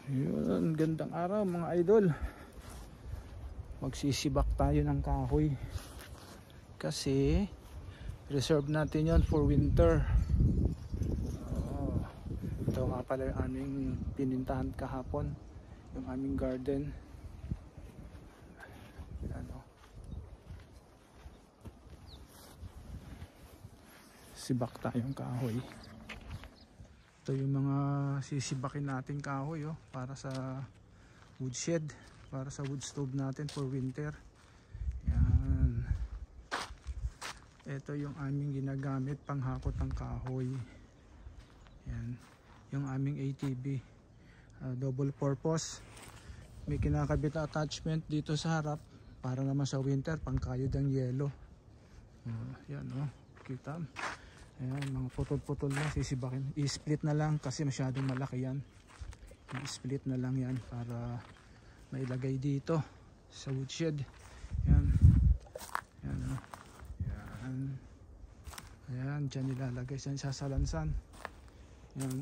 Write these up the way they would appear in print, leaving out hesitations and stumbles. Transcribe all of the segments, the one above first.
Yun, gandang araw mga idol. Magsisibak tayo ng kahoy kasi reserve natin yon for winter. Ito nga pala yung aming pinintahan kahapon, yung aming garden. Ano, sibak tayong kahoy. Ito yung mga sisibakin natin kahoy para sa woodshed, para sa wood stove natin for winter. Yan. Ito yung aming ginagamit panghakot ng kahoy. Yan. Yung aming ATV, double purpose. May kinakabit na attachment dito sa harap para naman sa winter pangkayod ng yelo. Yan kita. Ayan, mga putol-putol na sisibakin. I-split na lang kasi masyadong malaki yan. I-split na lang yan para mailagay dito sa woodshed. Yan. Yan Yan. Ayan, dyan nilalagay sa sasalansan. Yan.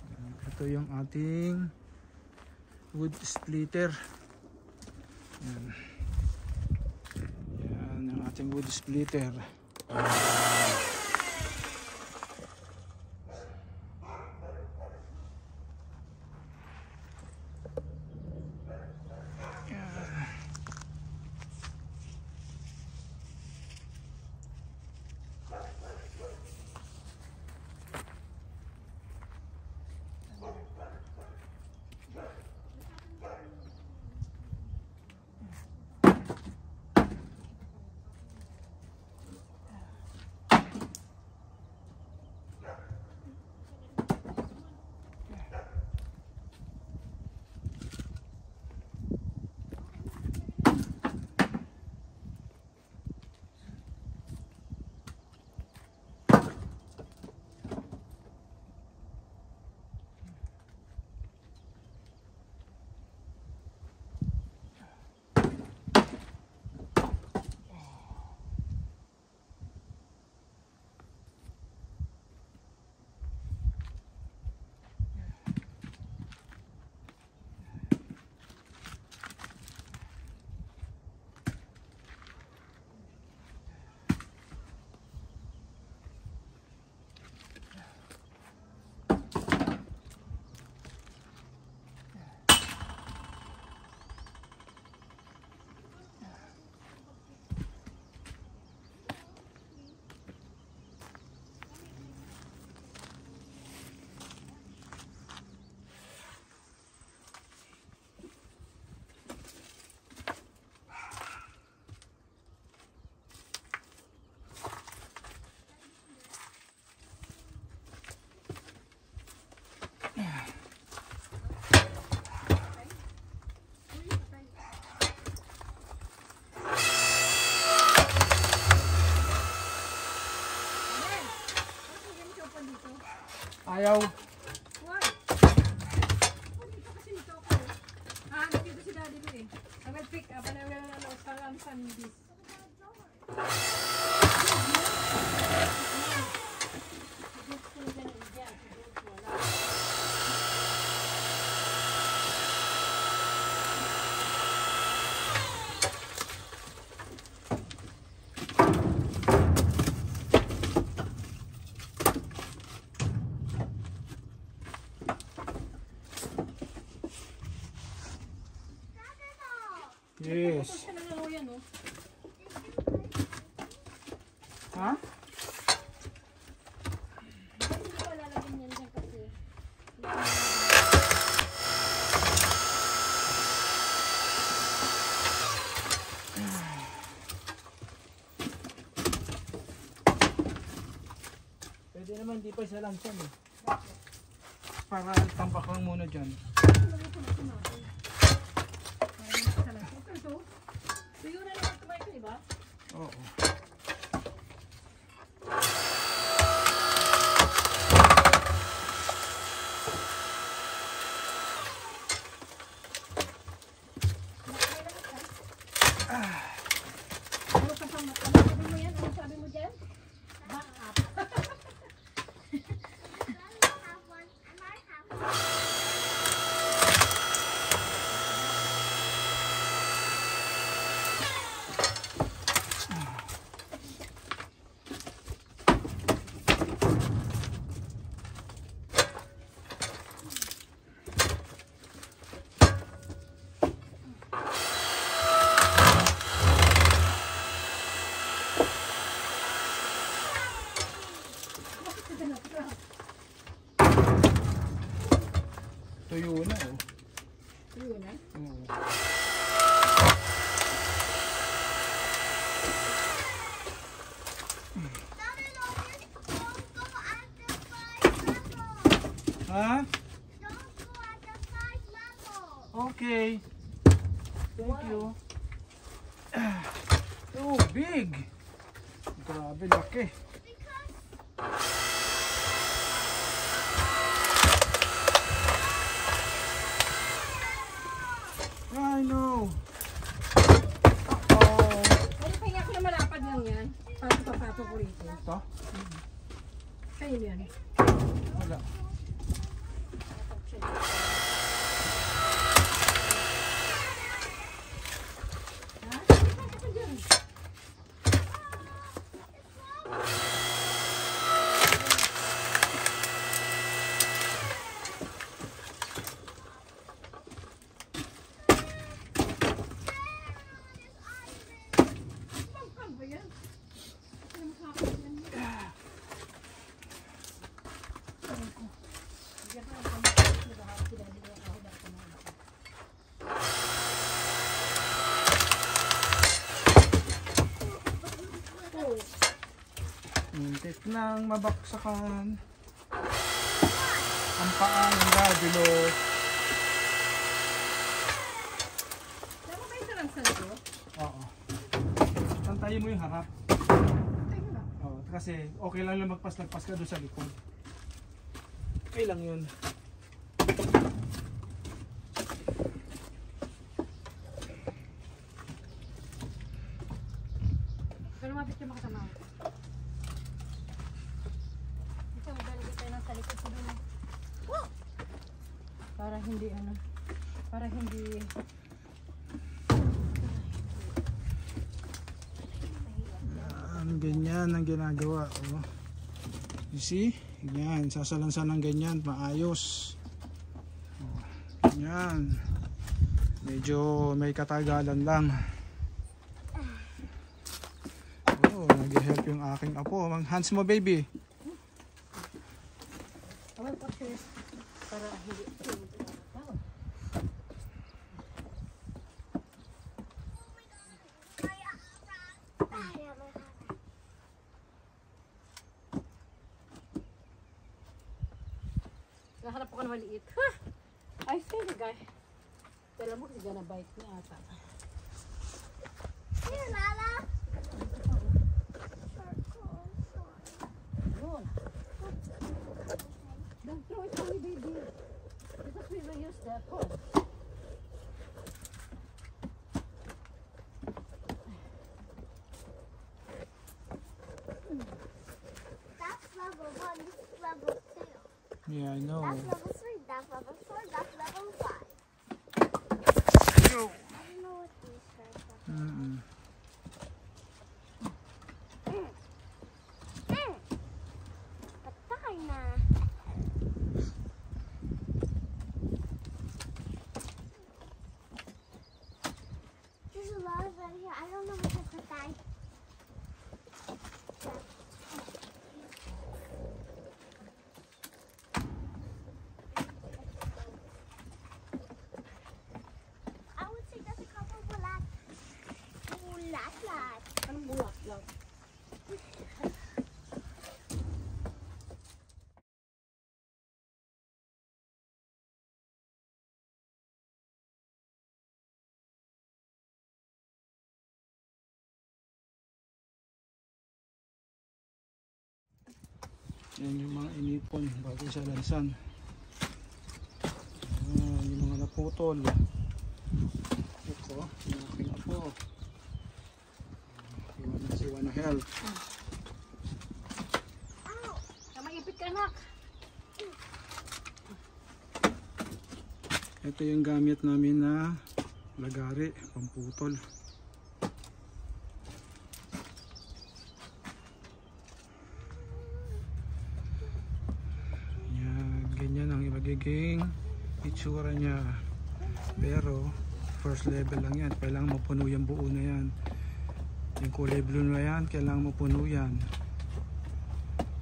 Yan. Ito yung ating wood splitter. Yan. Yan yung ating wood splitter. Ayaw. What? Dito kasi dito ako. Dito si daddy ko eh. I will pick up and I will salam sandwich. Yes. Ha? Pwede naman di pa isa lang siya eh. Para tampak lang muna dyan. Tuyo na naman kumain ko, diba? Oo. Ano sabi mo yan? Ano sabi mo dyan? Back up. Tuyo na oh. Tuyo na? Oo. Ha? Okay. Thank you. Oh, big. Grabe, laki. I know. Uh-oh. Ay, pahinga ko na malapad lang yan. Para papato ko rito. Ito? Kayo yan. Wala. Muntik nang mabaksakan ang paa ng Dadilo. Tama ba yung sarang ko? Oo. Tantayin mo yung harap. Tayo na. Oo, kasi okay lang yung magpas-lagpas ka doon sa likod. Okay lang yun. Pero mapit ka makasama ako. Ito, magalagay tayo ng sa likod sa dulo. Para hindi ano. Para hindi... Ganyan ang ginagawa. Oh. You see? Ganyan. Sasalansan ng ganyan. Maayos. Oh. Ganyan. Medyo may katagalan lang. Oh, nag-help yung aking apo. Hands mo, baby. Para hindi... Nahanap ko na maliit. Ha! I think the guy. Dala mo kasi gana bite niya ata. Here, Lala. Yun. Don't throw it away, baby. Because we will use that one. That's level 1, this is level 2. Yeah, I know. That's level 3, that's level 4, that's level 5. Yo. I don't know what these guys are. Patay na. There's a lot of them here. I don't know what to patay. I would say there's a couple bulat. Bulat-lat. Anong bulak lang? Yan yung mga inipon bago sa lansan. Yung mga naputol. Ito, yung aking apo. Siwa na health. Maipit ka, anak. Ito yung gamit namin na lagari, pamputol. Ganyan ang magiging itsura niya, pero first level lang yan. Kailangan mapuno yung buo na yan. Yung kulay blue na yan, kailangan mapuno yan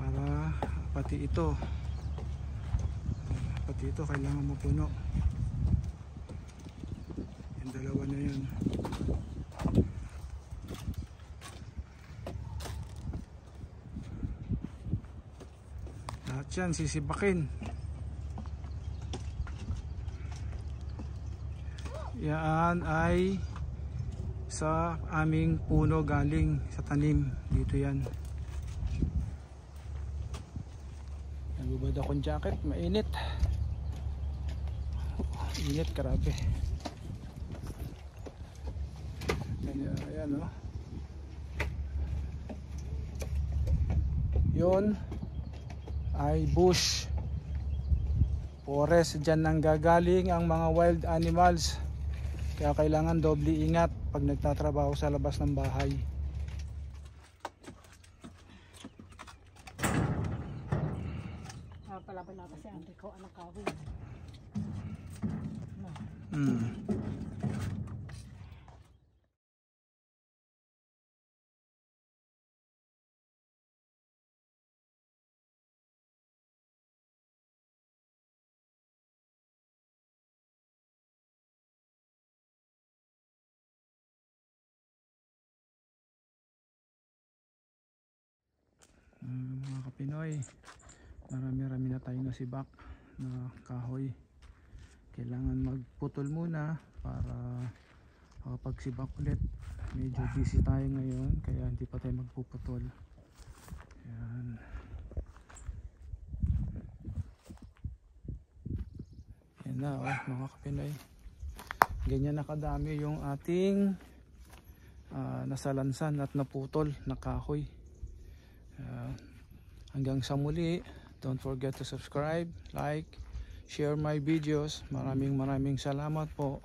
para pati ito pati ito kailangan mapuno. Yung dalawa na yun. Lahat yan sisibakin. Yan ay sa aming puno galing sa tanim. Dito yan. Nagbubad akong jacket, mainit. Init, grabe. Ayan o. Yun ay bush forest. Dyan nang gagaling ang mga wild animals. Kaya kailangan doble ingat pag nagtatrabaho sa labas ng bahay. Palaban na kasi ang ko anak kahoy. Mga kapinoy, marami-rami na tayo nasibak na kahoy. Kailangan magputol muna para pagsibak ulit. Medyo busy tayo ngayon kaya hindi pa tayo magpuputol. Ayan. Yan na mga kapinoy. Ganyan nakadami yung ating nasalansan at naputol na kahoy. Hanggang sa muli, don't forget to subscribe, like, share my videos. Maraming salamat po.